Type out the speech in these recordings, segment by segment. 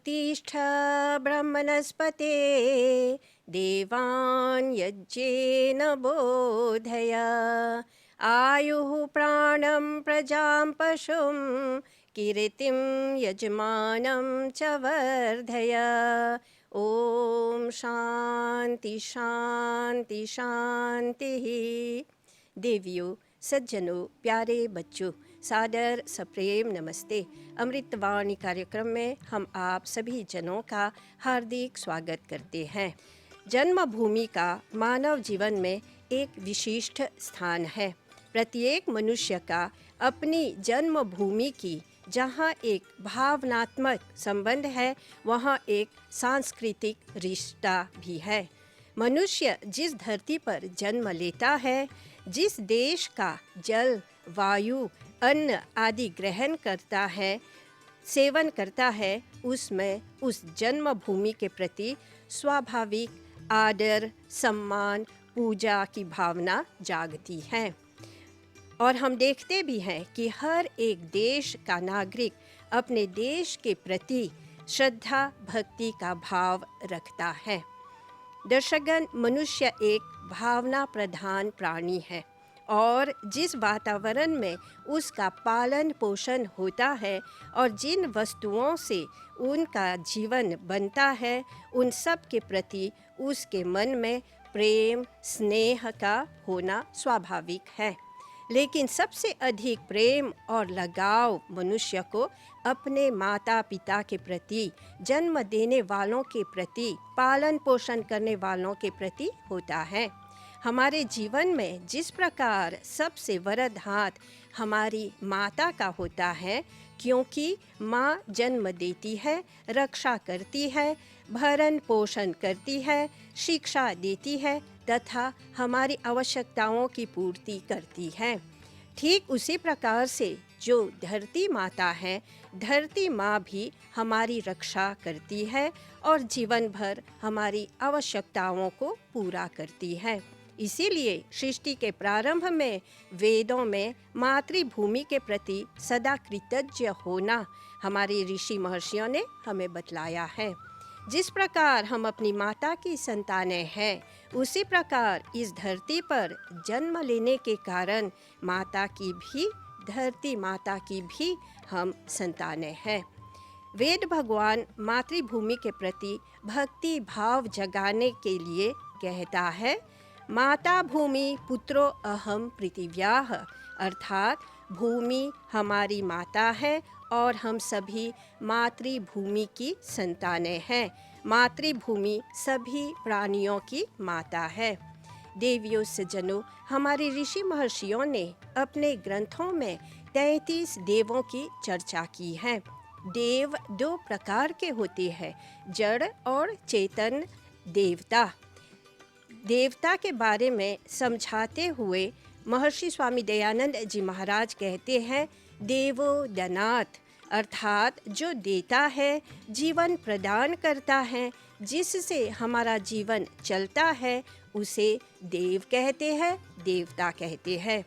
उत्तिष्ठ ब्रह्मणस्पते देवान् यज्ञेन बोधय आयुः प्राणं प्रजां पशुं कीर्तिं यजमानं च वर्धय। ओम शांति शांति शांति। देवियों, सज्जनों, प्यारे बच्चों, सादर सप्रेम नमस्ते। अमृतवाणी कार्यक्रम में हम आप सभी जनों का हार्दिक स्वागत करते हैं। जन्मभूमि का मानव जीवन में एक विशिष्ट स्थान है। प्रत्येक मनुष्य का अपनी जन्मभूमि की जहाँ एक भावनात्मक संबंध है, वहाँ एक सांस्कृतिक रिश्ता भी है। मनुष्य जिस धरती पर जन्म लेता है, जिस देश का जल, वायु, अन्न आदि ग्रहण करता है, सेवन करता है, उसमें उस जन्मभूमि के प्रति स्वाभाविक आदर, सम्मान, पूजा की भावना जागती है। और हम देखते भी हैं कि हर एक देश का नागरिक अपने देश के प्रति श्रद्धा भक्ति का भाव रखता है। दर्शकगण, मनुष्य एक भावना प्रधान प्राणी है और जिस वातावरण में उसका पालन पोषण होता है और जिन वस्तुओं से उनका जीवन बनता है, उन सब के प्रति उसके मन में प्रेम स्नेह का होना स्वाभाविक है। लेकिन सबसे अधिक प्रेम और लगाव मनुष्य को अपने माता पिता के प्रति, जन्म देने वालों के प्रति, पालन पोषण करने वालों के प्रति होता है। हमारे जीवन में जिस प्रकार सबसे वरद हाथ हमारी माता का होता है, क्योंकि माँ जन्म देती है, रक्षा करती है, भरण पोषण करती है, शिक्षा देती है तथा हमारी आवश्यकताओं की पूर्ति करती है। ठीक उसी प्रकार से जो धरती माता है, धरती माँ भी हमारी रक्षा करती है और जीवन भर हमारी आवश्यकताओं को पूरा करती है। इसीलिए सृष्टि के प्रारंभ में वेदों में मातृभूमि के प्रति सदा कृतज्ञ होना हमारे ऋषि महर्षियों ने हमें बतलाया है। जिस प्रकार हम अपनी माता की संतानें हैं, उसी प्रकार इस धरती पर जन्म लेने के कारण माता की भी, धरती माता की भी हम संतानें हैं। वेद भगवान मातृभूमि के प्रति भक्ति भाव जगाने के लिए कहता है, माता भूमि पुत्रो अहम पृथिव्याः, अर्थात भूमि हमारी माता है और हम सभी मातृभूमि की संतानें हैं। मातृभूमि सभी प्राणियों की माता है। देवियों सज्जनों, हमारे ऋषि महर्षियों ने अपने ग्रंथों में 33 देवों की चर्चा की है। देव 2 प्रकार के होते हैं, जड़ और चेतन देवता। देवता के बारे में समझाते हुए महर्षि स्वामी दयानंद जी महाराज कहते हैं, देवो दनात्, अर्थात जो देता है, जीवन प्रदान करता है, जिससे हमारा जीवन चलता है, उसे देव कहते हैं, देवता कहते हैं।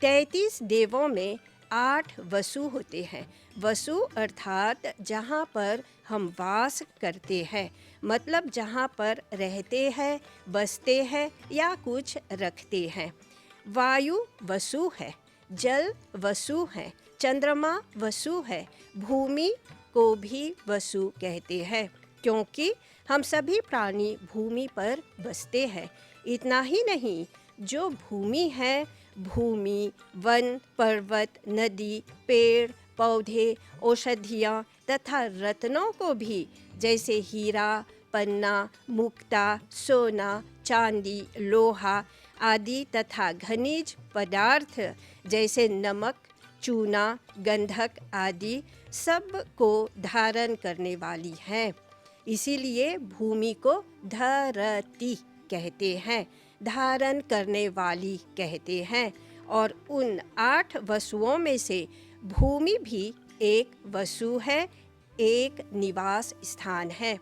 33 देवों में 8 वसु होते हैं। वसु अर्थात जहाँ पर हम वास करते हैं, मतलब जहाँ पर रहते हैं, बसते हैं या कुछ रखते हैं। वायु वसु है, जल वसु है, चंद्रमा वसु है, भूमि को भी वसु कहते हैं, क्योंकि हम सभी प्राणी भूमि पर बसते हैं। इतना ही नहीं, जो भूमि है, भूमि, वन, पर्वत, नदी, पेड़, पौधे, औषधियाँ तथा रत्नों को भी, जैसे हीरा, पन्ना, मुक्ता, सोना, चांदी, लोहा आदि तथा खनिज पदार्थ जैसे नमक, चूना, गंधक आदि सब को धारण करने वाली है। इसीलिए भूमि को धरती कहते हैं, धारण करने वाली कहते हैं। और उन 8 वसुओं में से भूमि भी एक वसु है, एक निवास स्थान है।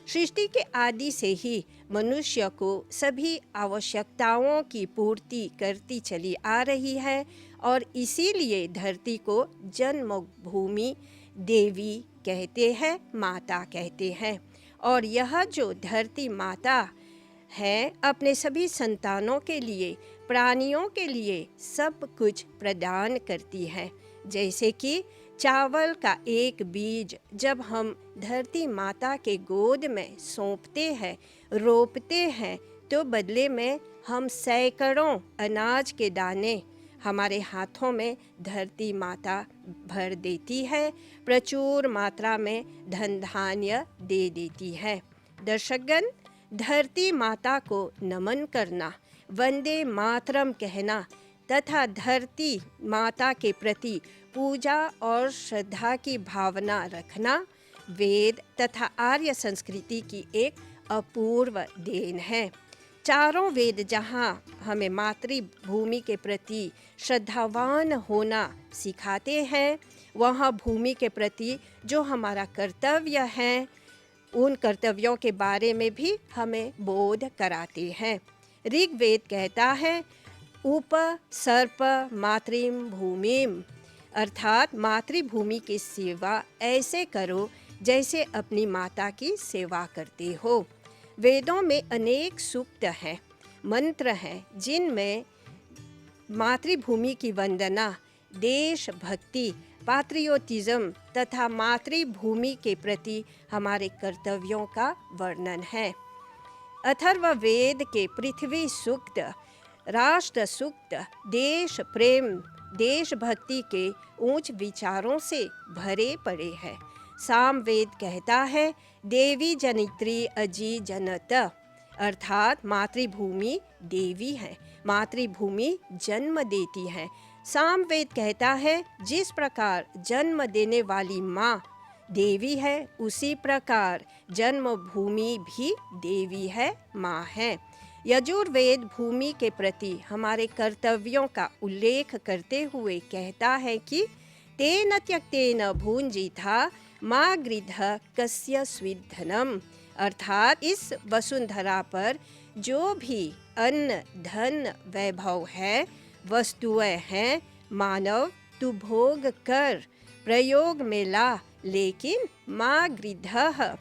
सृष्टि के आदि से ही मनुष्य को सभी आवश्यकताओं की पूर्ति करती चली आ रही है और इसीलिए धरती को जन्मभूमि देवी कहते हैं, माता कहते हैं। और यह जो धरती माता है अपने सभी संतानों के लिए, प्राणियों के लिए सब कुछ प्रदान करती है। जैसे कि चावल का एक बीज जब हम धरती माता के गोद में सौंपते हैं, रोपते हैं, तो बदले में हम सैकड़ों अनाज के दाने हमारे हाथों में धरती माता भर देती है, प्रचुर मात्रा में धन धान्य दे देती है। दर्शकगण, धरती माता को नमन करना, वंदे मातरम कहना तथा धरती माता के प्रति पूजा और श्रद्धा की भावना रखना वेद तथा आर्य संस्कृति की एक अपूर्व देन है। चारों वेद जहाँ हमें मातृभूमि के प्रति श्रद्धावान होना सिखाते हैं, वहाँ भूमि के प्रति जो हमारा कर्तव्य है, उन कर्तव्यों के बारे में भी हमें बोध कराते हैं। ऋग्वेद कहता है, उप सर्प मातृम भूमिम, अर्थात मातृभूमि की सेवा ऐसे करो जैसे अपनी माता की सेवा करते हो। वेदों में अनेक सूक्त हैं, मंत्र हैं, जिनमें मातृभूमि की वंदना, देशभक्ति, पैट्रियोटिज्म तथा मातृभूमि के प्रति हमारे कर्तव्यों का वर्णन है। अथर्ववेद के पृथ्वी सूक्त, राष्ट्र सूक्त देश प्रेम, देशभक्ति के ऊंच विचारों से भरे पड़े हैं। सामवेद कहता है, देवी जनित्री अजी जनत, अर्थात मातृभूमि देवी है, मातृभूमि जन्म देती है। सामवेद कहता है, जिस प्रकार जन्म देने वाली माँ देवी है, उसी प्रकार जन्मभूमि भी देवी है, माँ है। यजुर्वेद भूमि के प्रति हमारे कर्तव्यों का उल्लेख करते हुए कहता है कि तेन त्यक्तेन भुञ्जीथा मा गृध्र कस्य स्विद्धनम, अर्थात इस वसुंधरा पर जो भी अन्न धन वैभव है, वस्तुएं हैं, मानव तू भोग कर, प्रयोग में ला, लेकिन मा गृध्र,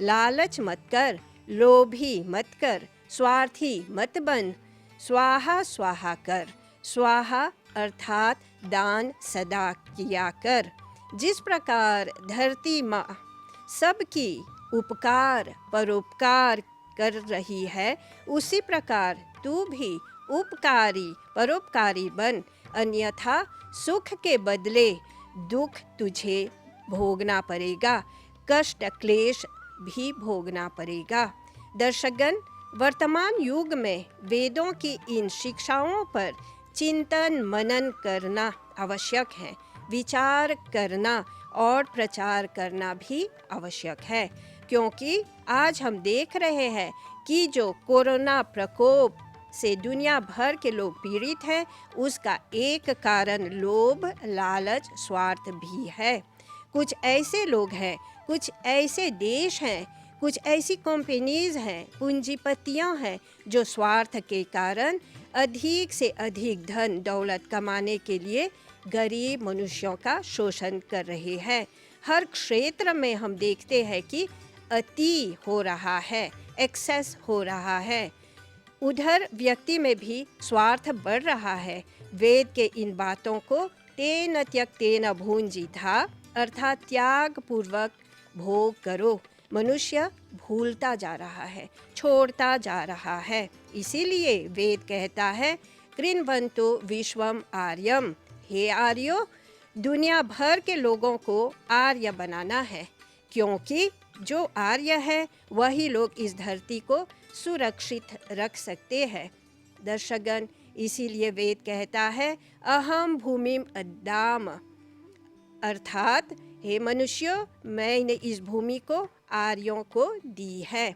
लालच मत कर, लोभी मत कर, स्वार्थी मत बन, स्वाहा स्वाहा कर। स्वाहा अर्थात दान सदा किया कर। जिस प्रकार धरती माँ सबकी उपकार परोपकार कर रही है, उसी प्रकार तू भी उपकारी परोपकारी बन, अन्यथा सुख के बदले दुख तुझे भोगना पड़ेगा, कष्ट क्लेश भी भोगना पड़ेगा। दर्शकगण, वर्तमान युग में वेदों की इन शिक्षाओं पर चिंतन मनन करना आवश्यक है, विचार करना और प्रचार करना भी आवश्यक है, क्योंकि आज हम देख रहे हैं कि जो कोरोना प्रकोप से दुनिया भर के लोग पीड़ित हैं, उसका एक कारण लोभ, लालच, स्वार्थ भी है। कुछ ऐसे लोग हैं, कुछ ऐसे देश हैं, कुछ ऐसी कंपनीज हैं, पूंजीपतियां हैं, जो स्वार्थ के कारण अधिक से अधिक धन दौलत कमाने के लिए गरीब मनुष्यों का शोषण कर रहे हैं। हर क्षेत्र में हम देखते हैं कि अति हो रहा है, एक्सेस हो रहा है। उधर व्यक्ति में भी स्वार्थ बढ़ रहा है। वेद के इन बातों को तेन त्यक्तेन भुञ्जीथा, अर्थात त्याग पूर्वक भोग करो। मनुष्य भूलता जा रहा है, छोड़ता जा रहा है। इसीलिए वेद कहता है, कृण्वन्तु विश्वम आर्यम, हे आर्यो, दुनिया भर के लोगों को आर्य बनाना है, क्योंकि जो आर्य है वही लोग इस धरती को सुरक्षित रख सकते हैं। दर्शकगण, इसीलिए वेद कहता है, अहम भूमिम अद्दाम, अर्थात हे मनुष्य, मैंने इस भूमि को आर्यों को दी है,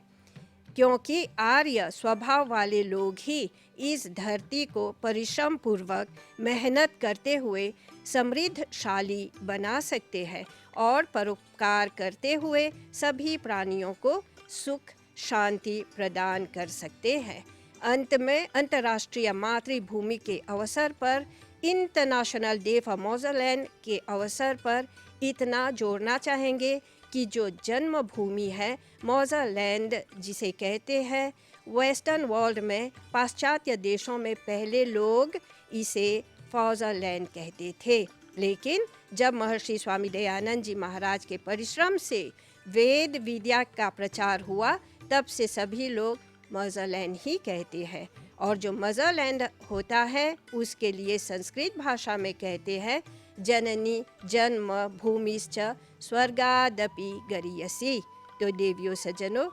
क्योंकि आर्य स्वभाव वाले लोग ही इस धरती को परिश्रम पूर्वक मेहनत करते हुए समृद्धशाली बना सकते हैं और परोपकार करते हुए सभी प्राणियों को सुख शांति प्रदान कर सकते हैं। अंत में अंतर्राष्ट्रीय मातृभूमि के अवसर पर, इंटरनेशनल डे फॉर मदरलैंड के अवसर पर इतना जोड़ना चाहेंगे कि जो जन्मभूमि है मौज़ालैंड जिसे कहते हैं, वेस्टर्न वर्ल्ड में पाश्चात्य देशों में पहले लोग इसे फौज़ालैंड कहते थे, लेकिन जब महर्षि स्वामी दयानंद जी महाराज के परिश्रम से वेद विद्या का प्रचार हुआ, तब से सभी लोग मज़रलैंड ही कहते हैं। और जो मज़रलैंड होता है उसके लिए संस्कृत भाषा में कहते हैं जननी जन्म भूमिश्च स्वर्गादपि गरीयसी। तो देवियों सज्जनों,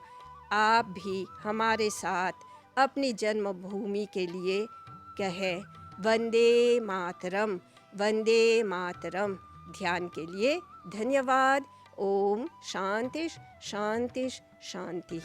आप भी हमारे साथ अपनी जन्मभूमि के लिए कहें वंदे मातरम, वंदे मातरम। ध्यान के लिए धन्यवाद। ओम शांति शांति शांति।